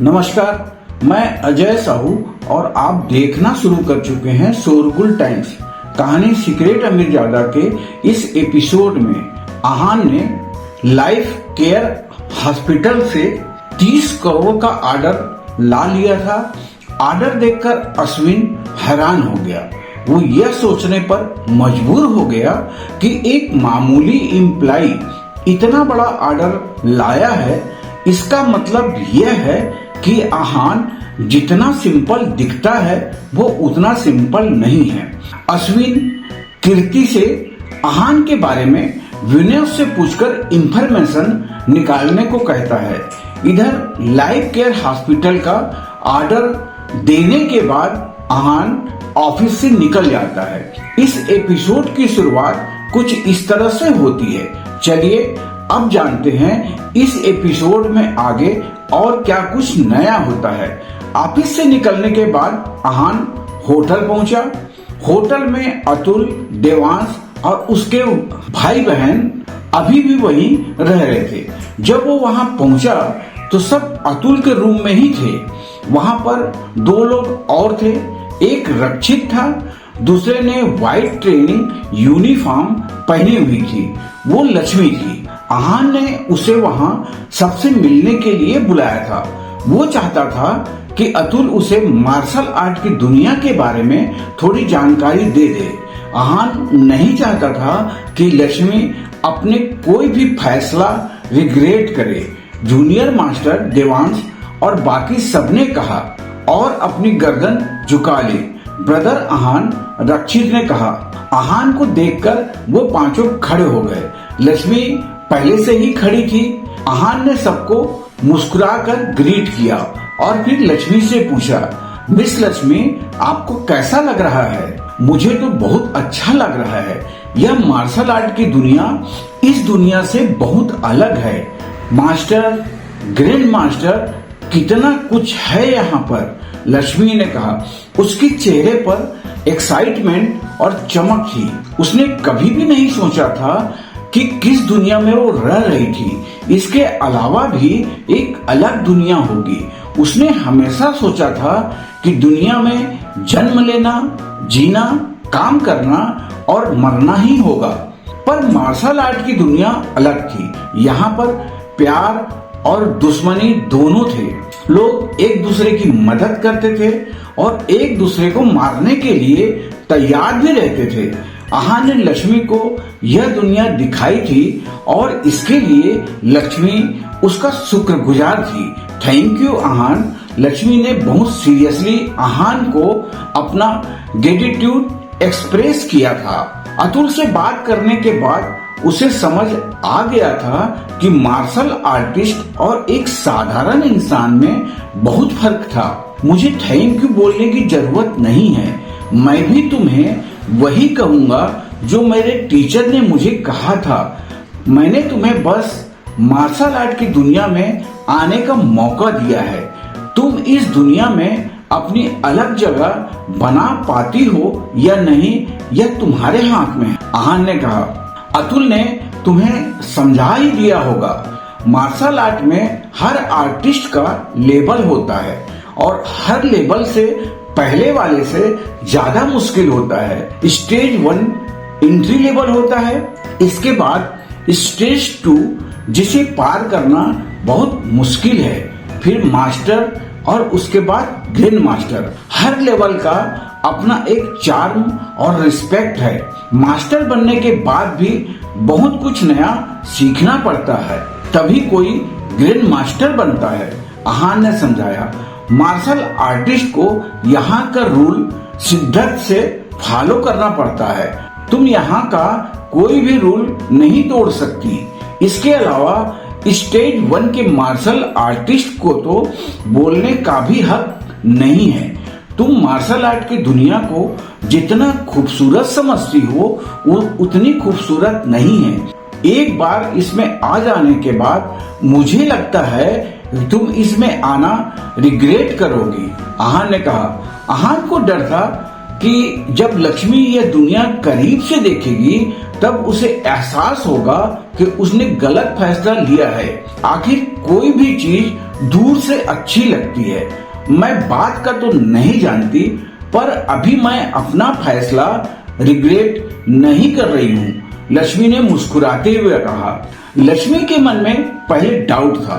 नमस्कार, मैं अजय साहू और आप देखना शुरू कर चुके हैं शोरगुल टाइम्स। कहानी सीक्रेट अमीरजादा के इस एपिसोड में आहान ने लाइफ केयर हॉस्पिटल से 30 करोड़ का ऑर्डर ला लिया था। ऑर्डर देखकर अश्विन हैरान हो गया। वो यह सोचने पर मजबूर हो गया कि एक मामूली एम्प्लॉय इतना बड़ा ऑर्डर लाया है। इसका मतलब यह है कि आहान जितना सिंपल दिखता है वो उतना सिंपल नहीं है। अश्विन कीर्ति से आहान के बारे में विनय से पूछकर इंफॉर्मेशन निकालने को कहता है। इधर लाइफ केयर हॉस्पिटल का ऑर्डर देने के बाद आहान ऑफिस से निकल जाता है। इस एपिसोड की शुरुआत कुछ इस तरह से होती है। चलिए अब जानते हैं इस एपिसोड में आगे और क्या कुछ नया होता है। ऑफिस से निकलने के बाद आहान होटल पहुंचा। होटल में अतुल, देवांश और उसके भाई बहन अभी भी वहीं रह रहे थे। जब वो वहां पहुंचा तो सब अतुल के रूम में ही थे। वहां पर 2 लोग और थे। एक रक्षित था, दूसरे ने व्हाइट ट्रेनिंग यूनिफॉर्म पहनी हुई थी। वो लक्ष्मी थी। आहान ने उसे वहां सबसे मिलने के लिए बुलाया था। वो चाहता था कि अतुल उसे मार्शल आर्ट की दुनिया के बारे में थोड़ी जानकारी दे दे। आहान नहीं चाहता था कि लक्ष्मी अपने कोई भी फैसला रिग्रेट करे। जूनियर मास्टर देवांश और बाकी सबने कहा और अपनी गर्दन झुका ली। ब्रदर आहान, रक्षित ने कहा। आहान को देखकर वो पांचों खड़े हो गए। लक्ष्मी पहले से ही खड़ी थी। आहान ने सबको मुस्कुराकर ग्रीट किया और फिर लक्ष्मी से पूछा, मिस लक्ष्मी, आपको कैसा लग रहा है? मुझे तो बहुत अच्छा लग रहा है। यह मार्शल आर्ट की दुनिया इस दुनिया से बहुत अलग है। मास्टर, ग्रैंड मास्टर, कितना कुछ है यहाँ पर, लक्ष्मी ने कहा। उसके चेहरे पर एक्साइटमेंट और चमक थी। उसने कभी भी नहीं सोचा था कि किस दुनिया में वो रह रही थी। इसके अलावा भी एक अलग दुनिया होगी। उसने हमेशा सोचा था कि दुनिया में जन्म लेना, जीना, काम करना और मरना ही होगा। पर मार्शल आर्ट की दुनिया अलग थी। यहाँ पर प्यार और दुश्मनी दोनों थे। लोग एक दूसरे की मदद करते थे और एक दूसरे को मारने के लिए तैयार भी रहते थे। आहान ने लक्ष्मी को यह दुनिया दिखाई थी और इसके लिए लक्ष्मी उसका शुक्रगुजार थी। थैंक यू आहान। लक्ष्मी ने बहुत सीरियसली आहान को अपना ग्रेटिट्यूड एक्सप्रेस किया था। अतुल से बात करने के बाद उसे समझ आ गया था कि मार्शल आर्टिस्ट और एक साधारण इंसान में बहुत फर्क था। मुझे थैंक यू बोलने की जरूरत नहीं है। मैं भी तुम्हें वही कहूंगा जो मेरे टीचर ने मुझे कहा था। मैंने तुम्हें बस मार्शल आर्ट की दुनिया में आने का मौका दिया है। तुम इस दुनिया में अपनी अलग जगह बना पाती हो या नहीं, यह तुम्हारे हाथ में है, आहान ने कहा। अतुल ने तुम्हें समझा ही दिया होगा। मार्शल आर्ट में हर आर्टिस्ट का लेवल होता है और हर लेवल से पहले वाले से ज्यादा मुश्किल होता है। स्टेज 1 एंट्री लेवल होता है। इसके बाद स्टेज 2 जिसे पार करना बहुत मुश्किल है। फिर मास्टर और उसके बाद ग्रैंड मास्टर। हर लेवल का अपना एक चार्म और रिस्पेक्ट है। मास्टर बनने के बाद भी बहुत कुछ नया सीखना पड़ता है, तभी कोई ग्रैंड मास्टर बनता है, आहान ने समझाया। मार्शल आर्टिस्ट को यहाँ का रूल शिद्दत से फॉलो करना पड़ता है। तुम यहाँ का कोई भी रूल नहीं तोड़ सकती। इसके अलावा स्टेज 1 के मार्शल आर्टिस्ट को तो बोलने का भी हक नहीं है। तुम मार्शल आर्ट की दुनिया को जितना खूबसूरत समझती हो वो उतनी खूबसूरत नहीं है। एक बार इसमें आ जाने के बाद मुझे लगता है तुम इसमें आना रिग्रेट करोगी, आहान ने कहा। आहान को डर था कि जब लक्ष्मी यह दुनिया करीब से देखेगी तब उसे एहसास होगा कि उसने गलत फैसला लिया है। आखिर कोई भी चीज दूर से अच्छी लगती है। मैं बात का तो नहीं जानती, पर अभी मैं अपना फैसला रिग्रेट नहीं कर रही हूँ, लक्ष्मी ने मुस्कुराते हुए कहा। लक्ष्मी के मन में पहले डाउट था,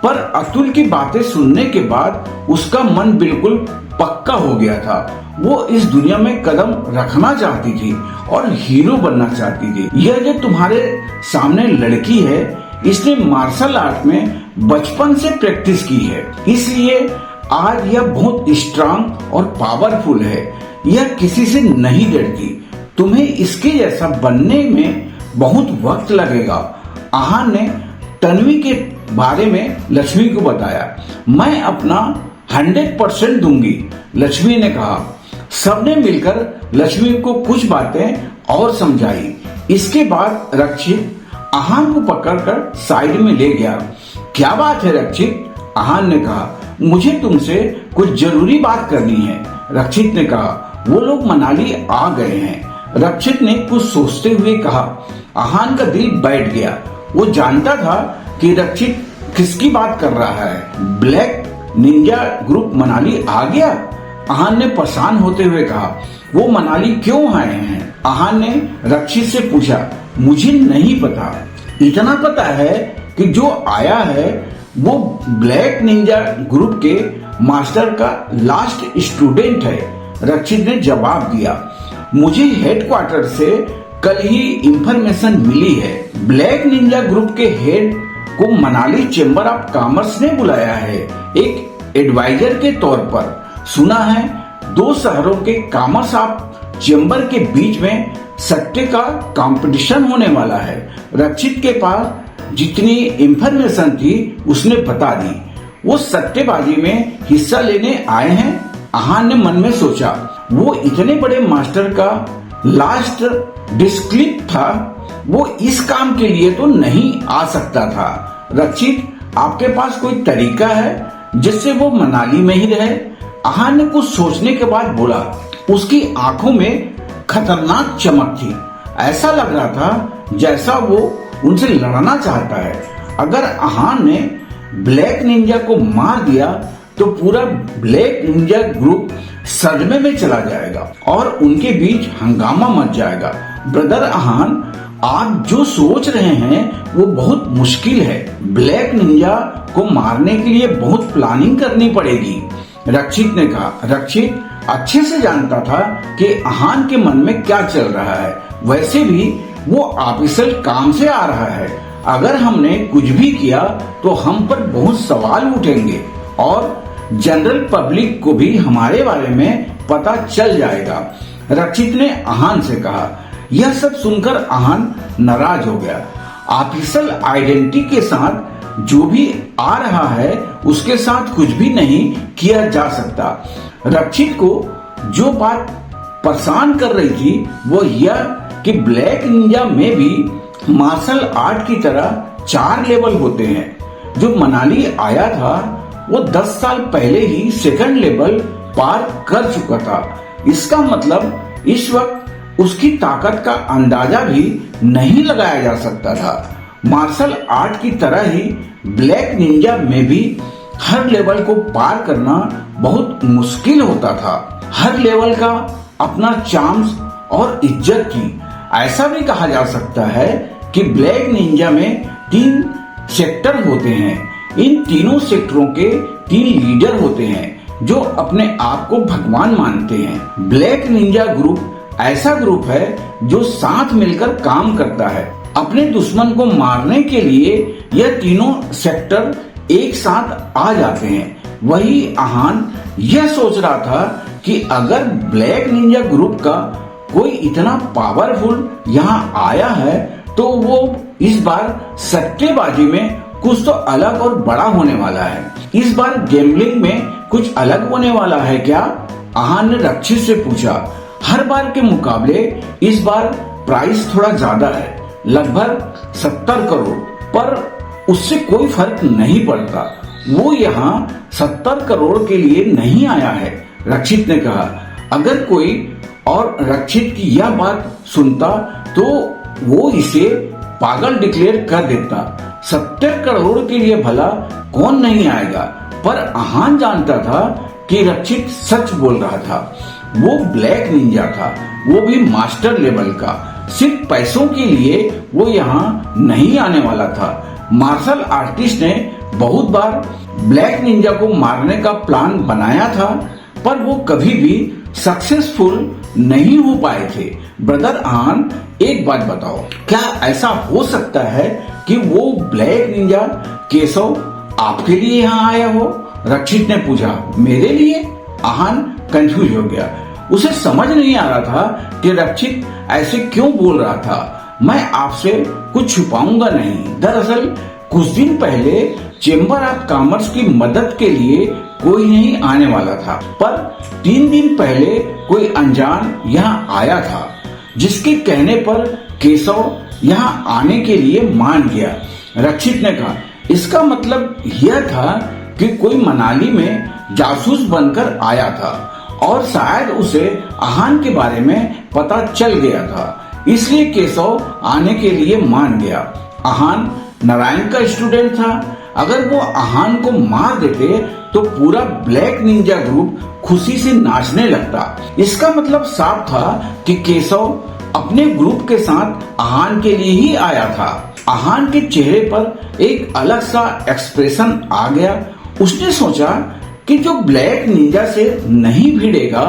पर अतुल की बातें सुनने के बाद उसका मन बिल्कुल पक्का हो गया था। वो इस दुनिया में कदम रखना चाहती थी और हीरो बनना चाहती थी। यह जो तुम्हारे सामने लड़की है, इसने मार्शल आर्ट में बचपन से प्रैक्टिस की है, इसलिए आज यह बहुत स्ट्रांग और पावरफुल है। यह किसी से नहीं डरती। तुम्हें इसके जैसा बनने में बहुत वक्त लगेगा। आहान ने तन्वी के बारे में लक्ष्मी को बताया। मैं अपना 100% दूंगी, लक्ष्मी ने कहा। सबने मिलकर लक्ष्मी को कुछ बातें और समझाई। इसके बाद रक्षित आहान को पकड़कर साइड में ले गया। क्या बात है रक्षित? आहान ने कहा। मुझे तुमसे कुछ जरूरी बात करनी है, रक्षित ने कहा। वो लोग मनाली आ गए हैं, रक्षित ने कुछ सोचते हुए कहा। आहान का दिल बैठ गया। वो जानता था कि रक्षित किसकी बात कर रहा है। ब्लैक निंजा ग्रुप मनाली आ गया? आहान ने परेशान होते हुए कहा। वो मनाली क्यों आए हैं? आहान ने रक्षित से पूछा। मुझे नहीं पता, इतना पता है कि जो आया है वो ब्लैक निंजा ग्रुप के मास्टर का लास्ट स्टूडेंट है, रक्षित ने जवाब दिया। मुझे हेडक्वार्टर से कल ही इंफॉर्मेशन मिली है। ब्लैक निंजा ग्रुप के हेड को मनाली चेंबर ऑफ कॉमर्स ने बुलाया है, एक एडवाइजर के तौर पर। सुना है 2 शहरों के कॉमर्स ऑफ चेंबर के बीच में सट्टे का कंपटीशन होने वाला है। रक्षित के पास जितनी इंफॉर्मेशन थी उसने बता दी। वो सट्टेबाजी में हिस्सा लेने आए हैं, आहान ने मन में सोचा। वो इतने बड़े मास्टर का लास्ट डिस्क्लिप था, वो इस काम के लिए तो नहीं आ सकता था। रक्षित, आपके पास कोई तरीका है जिससे वो मनाली में ही रहे? आहान ने कुछ सोचने के बाद बोला। उसकी आंखों में खतरनाक चमक थी। ऐसा लग रहा था जैसा वो उनसे लड़ना चाहता है। अगर आहान ने ब्लैक निंजा को मार दिया तो पूरा ब्लैक निंजा ग्रुप सदमे में चला जाएगा और उनके बीच हंगामा मच जाएगा। ब्रदर आहान, आप जो सोच रहे हैं वो बहुत मुश्किल है। ब्लैक निंजा को मारने के लिए बहुत प्लानिंग करनी पड़ेगी, रक्षित ने कहा। रक्षित अच्छे से जानता था कि आहान के मन में क्या चल रहा है। वैसे भी वो ऑफिशियल काम से आ रहा है। अगर हमने कुछ भी किया तो हम पर बहुत सवाल उठेंगे और जनरल पब्लिक को भी हमारे बारे में पता चल जाएगा, रक्षित ने आहान से कहा। यह सब सुनकर आहान नाराज हो गया। ऑफिशियल आइडेंटिटी के साथ जो भी आ रहा है उसके साथ कुछ भी नहीं किया जा सकता। रक्षित को जो बात परेशान कर रही थी वो यह कि ब्लैक निंजा में भी मार्शल आर्ट की तरह 4 लेवल होते हैं। जो मनाली आया था वो 10 साल पहले ही 2nd लेवल पार कर चुका था। इसका मतलब इस वक्त उसकी ताकत का अंदाजा भी नहीं लगाया जा सकता था। मार्शल आर्ट की तरह ही ब्लैक निंजा में भी हर लेवल को पार करना बहुत मुश्किल होता था। हर लेवल का अपना चार्म्स और इज्जत थी। ऐसा भी कहा जा सकता है कि ब्लैक निंजा में 3 सेक्टर होते हैं। इन तीनों सेक्टरों के 3 लीडर होते हैं जो अपने आप को भगवान मानते हैं। ब्लैक निंजा ग्रुप ऐसा ग्रुप है जो साथ मिलकर काम करता है। अपने दुश्मन को मारने के लिए यह तीनों सेक्टर एक साथ आ जाते हैं। वही आहान यह सोच रहा था कि अगर ब्लैक निंजा ग्रुप का कोई इतना पावरफुल यहाँ आया है तो वो इस बार सट्टेबाजी में कुछ तो अलग और बड़ा होने वाला है। इस बार गैम्बलिंग में कुछ अलग होने वाला है क्या? आहान ने रक्षित से पूछा। हर बार के मुकाबले इस बार प्राइस थोड़ा ज्यादा है, लगभग 70 करोड़, पर उससे कोई फर्क नहीं पड़ता। वो यहाँ 70 करोड़ के लिए नहीं आया है, रक्षित ने कहा। अगर कोई और रक्षित की यह बात सुनता तो वो इसे पागल डिक्लेयर कर देता। 70 करोड़ के लिए भला कौन नहीं आएगा, पर आहान जानता था कि रक्षित सच बोल रहा था। वो ब्लैक निंजा था, वो भी मास्टर लेवल का। सिर्फ पैसों के लिए वो यहाँ नहीं आने वाला था। मार्शल आर्टिस्ट ने बहुत बार ब्लैक निंजा को मारने का प्लान बनाया था, पर वो कभी भी सक्सेसफुल नहीं हो पाए थे। ब्रदर आहान, एक बात बताओ, क्या ऐसा हो सकता है कि वो ब्लैक निंजा केशव आपके लिए यहाँ आया हो? रक्षित ने पूछा। मेरे लिए? आहान कंफ्यूज हो गया। उसे समझ नहीं आ रहा था कि रक्षित ऐसे क्यों बोल रहा था। मैं आपसे कुछ छुपाऊंगा नहीं। दरअसल कुछ दिन पहले चेंबर ऑफ कॉमर्स की मदद के लिए कोई नहीं आने वाला था, पर 3 दिन पहले कोई अनजान यहाँ आया था, जिसके कहने पर केशव यहाँ आने के लिए मान गया। रक्षित ने कहा, इसका मतलब यह था कि कोई मनाली में जासूस बनकर आया था और शायद उसे आहान के बारे में पता चल गया था, इसलिए केशव आने के लिए मान गया। आहान नारायण का स्टूडेंट था। अगर वो आहान को मार देते तो पूरा ब्लैक निंजा ग्रुप खुशी से नाचने लगता। इसका मतलब साफ था कि केशव अपने ग्रुप के साथ आहान के लिए ही आया था। आहान के चेहरे पर एक अलग सा एक्सप्रेशन आ गया। उसने सोचा कि जो ब्लैक निंजा से नहीं भिड़ेगा,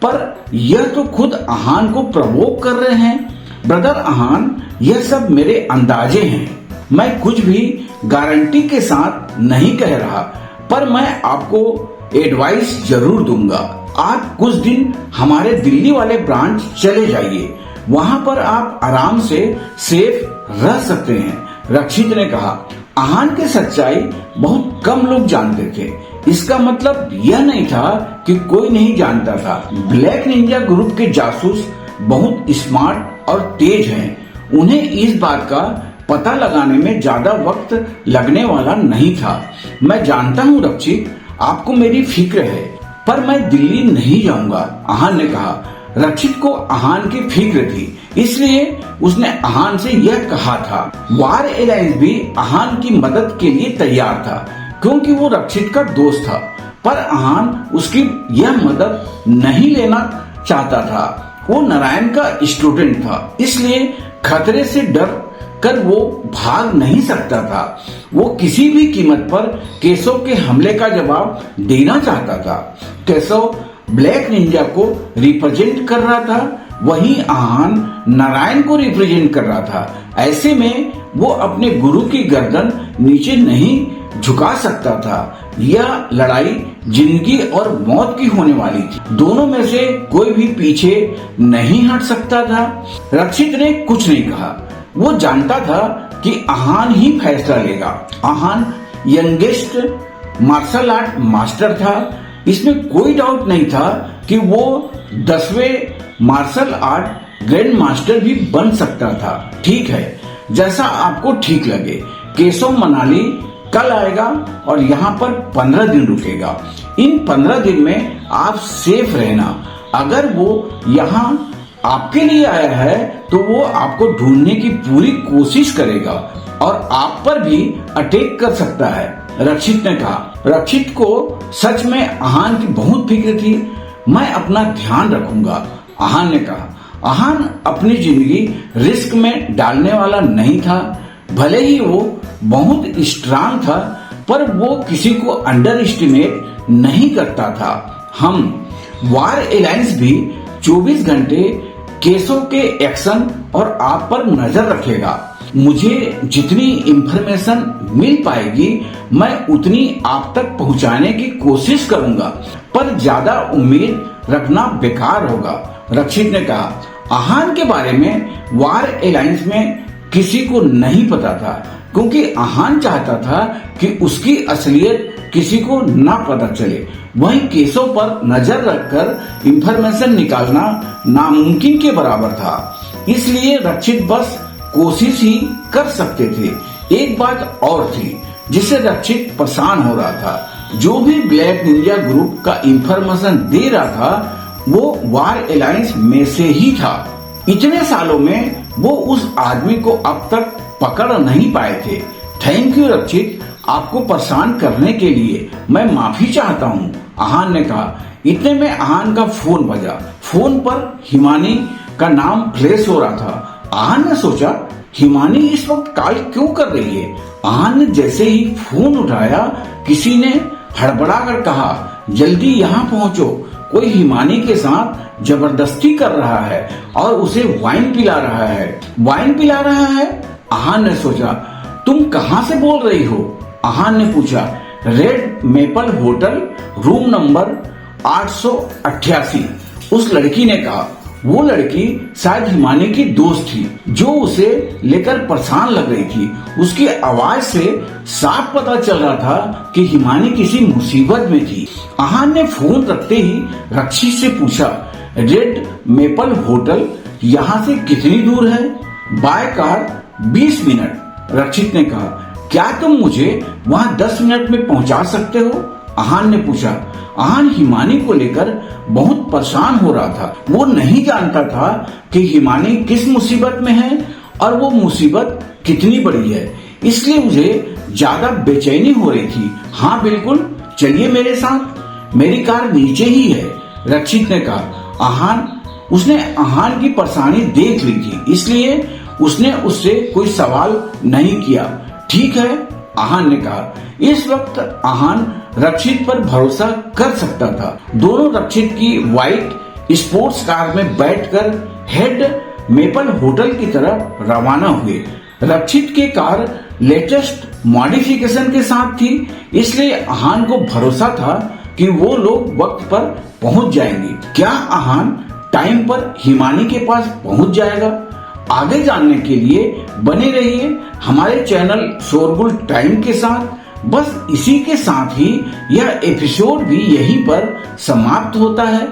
पर यह तो खुद आहान को प्रवोक कर रहे हैं। ब्रदर आहान, यह सब मेरे अंदाजे हैं। मैं कुछ भी गारंटी के साथ नहीं कह रहा, पर मैं आपको एडवाइस जरूर दूंगा। आप कुछ दिन हमारे दिल्ली वाले ब्रांच चले जाइए, वहां पर आप आराम से सेफ रह सकते हैं। रक्षित ने कहा। आहान की सच्चाई बहुत कम लोग जानते थे। इसका मतलब यह नहीं था कि कोई नहीं जानता था। ब्लैक निंजा ग्रुप के जासूस बहुत स्मार्ट और तेज हैं। उन्हें इस बात का पता लगाने में ज्यादा वक्त लगने वाला नहीं था। मैं जानता हूँ रक्षित, आपको मेरी फिक्र है, पर मैं दिल्ली नहीं जाऊंगा, आहान ने कहा। रक्षित को आहान की फिक्र थी, इसलिए उसने आहान से यह कहा था। वार एलायंस भी आहान की मदद के लिए तैयार था, क्योंकि वो रक्षित का दोस्त था, पर आहान उसकी यह मदद नहीं लेना चाहता था। वो नारायण का स्टूडेंट था, इसलिए खतरे से डर कर वो भाग नहीं सकता था। वो किसी भी कीमत पर केशव के हमले का जवाब देना चाहता था। केशव ब्लैक निंजा को रिप्रेजेंट कर रहा था, वहीं आहान नारायण को रिप्रेजेंट कर रहा था। ऐसे में वो अपने गुरु की गर्दन नीचे नहीं झुका सकता था। यह लड़ाई जिंदगी और मौत की होने वाली थी। दोनों में से कोई भी पीछे नहीं हट सकता था। रक्षित ने कुछ नहीं कहा। वो जानता था कि आहान ही फैसला लेगा। आहान यंगेस्ट मार्शल आर्ट मास्टर था। इसमें कोई डाउट नहीं था कि वो 10वें मार्शल आर्ट ग्रैंड मास्टर भी बन सकता था। ठीक है, जैसा आपको ठीक लगे। केशव मनाली कल आएगा और यहाँ पर 15 दिन रुकेगा। इन 15 दिन में आप सेफ रहना। अगर वो यहाँ आपके लिए आया है तो वो आपको ढूंढने की पूरी कोशिश करेगा और आप पर भी अटैक कर सकता है, रक्षित ने कहा। रक्षित को सच में आहान की बहुत फिक्र थी। मैं अपना ध्यान रखूंगा, आहान ने कहा। आहान अपनी जिंदगी रिस्क में डालने वाला नहीं था। भले ही वो बहुत स्ट्रांग था, पर वो किसी को अंडर एस्टिमेट नहीं करता था। हम वार एलायंस भी 24 घंटे केसों के एक्शन और आप पर नजर रखेगा। मुझे जितनी इंफॉर्मेशन मिल पाएगी मैं उतनी आप तक पहुंचाने की कोशिश करूंगा, पर ज्यादा उम्मीद रखना बेकार होगा, रक्षित ने कहा। आहान के बारे में वार एलायंस में किसी को नहीं पता था, क्योंकि आहान चाहता था कि उसकी असलियत किसी को ना पता चले। वहीं केसों पर नजर रखकर इंफॉर्मेशन निकालना नामुमकिन के बराबर था, इसलिए रक्षित बस कोशिश ही कर सकते थे। एक बात और थी जिससे रक्षित परेशान हो रहा था। जो भी ब्लैक निंजा ग्रुप का इंफॉर्मेशन दे रहा था वो वार एलायंस में से ही था। इतने सालों में वो उस आदमी को अब तक पकड़ नहीं पाए थे। थैंक यू रक्षित, आपको परेशान करने के लिए मैं माफी चाहता हूँ, आहान ने कहा। इतने में आहान का फोन बजा। फोन पर हिमानी का नाम फ्लैश हो रहा था। आहान ने सोचा, हिमानी इस वक्त कॉल क्यों कर रही है। आहान ने जैसे ही फोन उठाया, किसी ने हड़बड़ा कर कहा, जल्दी यहाँ पहुँचो, कोई हिमानी के साथ जबरदस्ती कर रहा है और उसे वाइन पिला रहा है। वाइन पिला रहा है? आहान ने सोचा। तुम कहाँ से बोल रही हो? आहान ने पूछा। Red maple hotel, room number 888। उस लड़की ने कहा। वो लड़की शायद हिमानी की दोस्त थी, जो उसे लेकर परेशान लग रही थी। उसकी आवाज से साफ पता चल रहा था कि हिमानी किसी मुसीबत में थी। आहान ने फोन रखते ही रक्षित से पूछा, रेड मेपल होटल यहाँ से कितनी दूर है? बाय कार 20 मिनट, रक्षित ने कहा। क्या तुम मुझे वहाँ 10 मिनट में पहुँचा सकते हो? आहान ने पूछा। आहान हिमानी को लेकर बहुत परेशान हो रहा था। वो नहीं जानता था कि हिमानी किस मुसीबत में है और वो मुसीबत कितनी बड़ी है, इसलिए उसे ज्यादा बेचैनी हो रही थी। हाँ बिल्कुल, चलिए मेरे साथ, मेरी कार नीचे ही है, रक्षित ने कहा। उसने आहान की परेशानी देख ली थी, इसलिए उसने उससे कोई सवाल नहीं किया। ठीक है, आहान ने कहा। इस वक्त आहान रक्षित पर भरोसा कर सकता था। दोनों रक्षित की व्हाइट स्पोर्ट्स कार में बैठकर हेड मेपल होटल की तरफ रवाना हुए। रक्षित की कार लेटेस्ट मॉडिफिकेशन के साथ थी, इसलिए आहान को भरोसा था कि वो लोग वक्त पर पहुंच जाएंगे। क्या आहान टाइम पर हिमानी के पास पहुंच जाएगा? आगे जानने के लिए बने रहिए हमारे चैनल शोरगुल टाइम के साथ। बस इसी के साथ ही यह एपिसोड भी यहीं पर समाप्त होता है।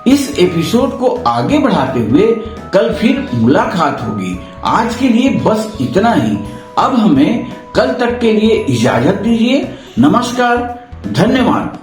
इस एपिसोड को आगे बढ़ाते हुए कल फिर मुलाकात होगी। आज के लिए बस इतना ही। अब हमें कल तक के लिए इजाजत दीजिए। नमस्कार, धन्यवाद।